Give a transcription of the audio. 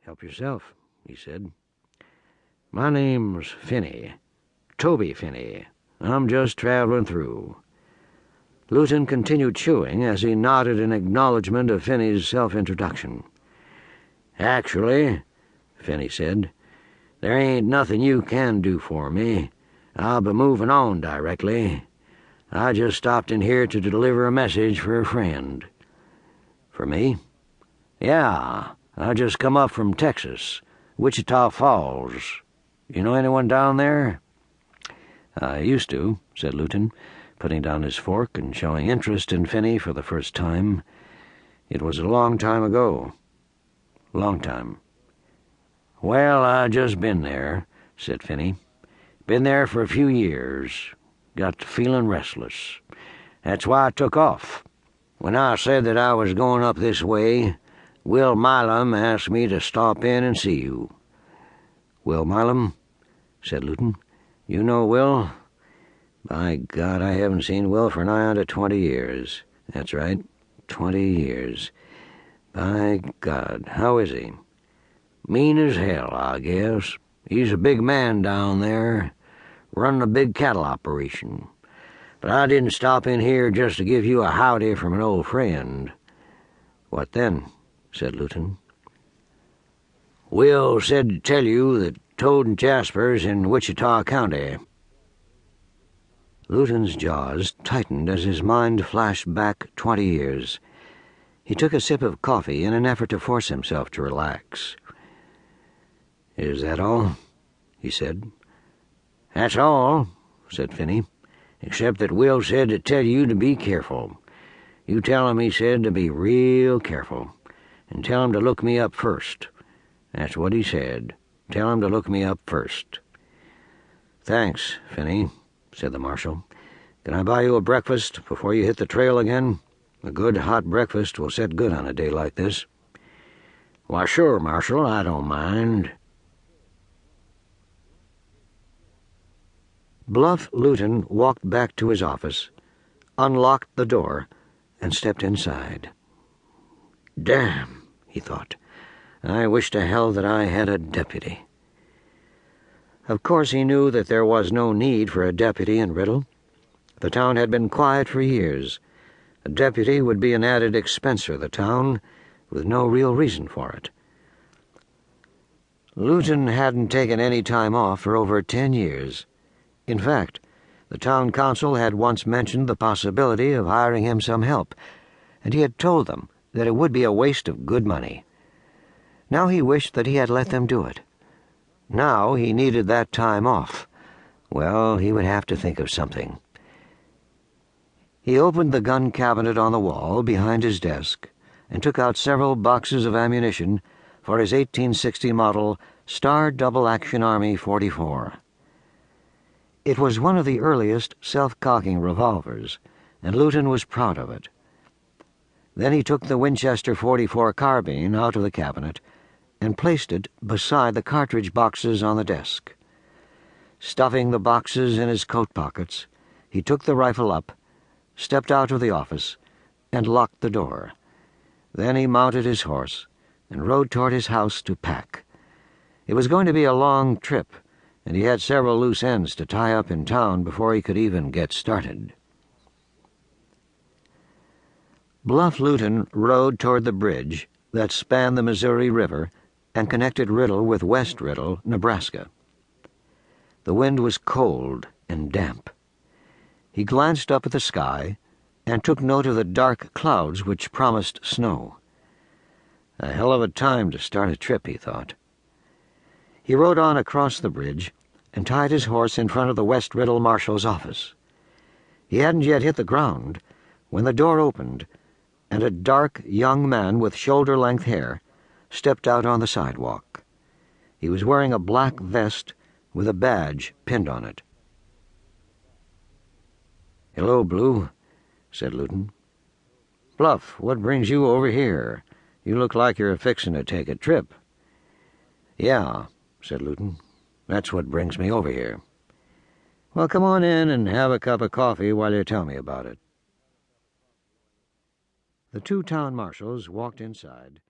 "Help yourself," he said. "My name's Finney, Toby Finney. I'm just traveling through." Luton continued chewing as he nodded in acknowledgment of Finney's self-introduction. "Actually," Finney said, "there ain't nothing you can do for me. I'll be moving on directly. I just stopped in here to deliver a message for a friend." "For me?" "Yeah, I just come up from Texas, Wichita Falls. You know anyone down there?" "I used to," said Luton, putting down his fork and showing interest in Finney for the first time. "It was a long time ago. Long time." "Well, I just been there," said Finney. "Been there for a few years. Got to feeling restless. That's why I took off. When I said that I was going up this way, Will Milam asked me to stop in and see you." "Will Milam?" said Luton. "You know Will?" "By God, I haven't seen Will for nigh onto 20 years. That's right, 20 years. By God, how is he?" "Mean as hell, I guess. He's a big man down there, running a big cattle operation. But I didn't stop in here just to give you a howdy from an old friend." "What then?" said Luton. "Will said to tell you that Toad and Jasper's in Wichita County." Luton's jaws tightened as his mind flashed back 20 years. He took a sip of coffee in an effort to force himself to relax. "Is that all?" he said. "That's all," said Finney, "except that Will said to tell you to be careful. You tell him he said to be real careful, and tell him to look me up first. That's what he said. Tell him to look me up first." "Thanks, Finney," said the marshal. "Can I buy you a breakfast before you hit the trail again? A good hot breakfast will set good on a day like this." "Why, sure, Marshal, I don't mind." Bluff Luton walked back to his office, unlocked the door, and stepped inside. "Damn," he thought. "I wish to hell that I had a deputy." Of course he knew that there was no need for a deputy in Riddle. The town had been quiet for years. A deputy would be an added expense for the town, with no real reason for it. Luton hadn't taken any time off for over 10 years. In fact, the town council had once mentioned the possibility of hiring him some help, and he had told them that it would be a waste of good money. Now he wished that he had let them do it. Now he needed that time off. Well, he would have to think of something. He opened the gun cabinet on the wall behind his desk and took out several boxes of ammunition for his 1860 model Star Double Action Army 44. It was one of the earliest self-cocking revolvers, and Luton was proud of it. Then he took the Winchester .44 carbine out of the cabinet and placed it beside the cartridge boxes on the desk. Stuffing the boxes in his coat pockets, he took the rifle up, stepped out of the office, and locked the door. Then he mounted his horse and rode toward his house to pack. It was going to be a long trip, and he had several loose ends to tie up in town before he could even get started. Bluff Luton rode toward the bridge that spanned the Missouri River and connected Riddle with West Riddle, Nebraska. The wind was cold and damp. He glanced up at the sky and took note of the dark clouds which promised snow. A hell of a time to start a trip, he thought. He rode on across the bridge and tied his horse in front of the West Riddle marshal's office. He hadn't yet hit the ground when the door opened, and a dark young man with shoulder-length hair stepped out on the sidewalk. He was wearing a black vest with a badge pinned on it. "Hello, Blue," said Luton. "Bluff, what brings you over here? You look like you're fixing to take a trip." "Yeah," said Luton. "That's what brings me over here." "Well, come on in and have a cup of coffee while you tell me about it." The two town marshals walked inside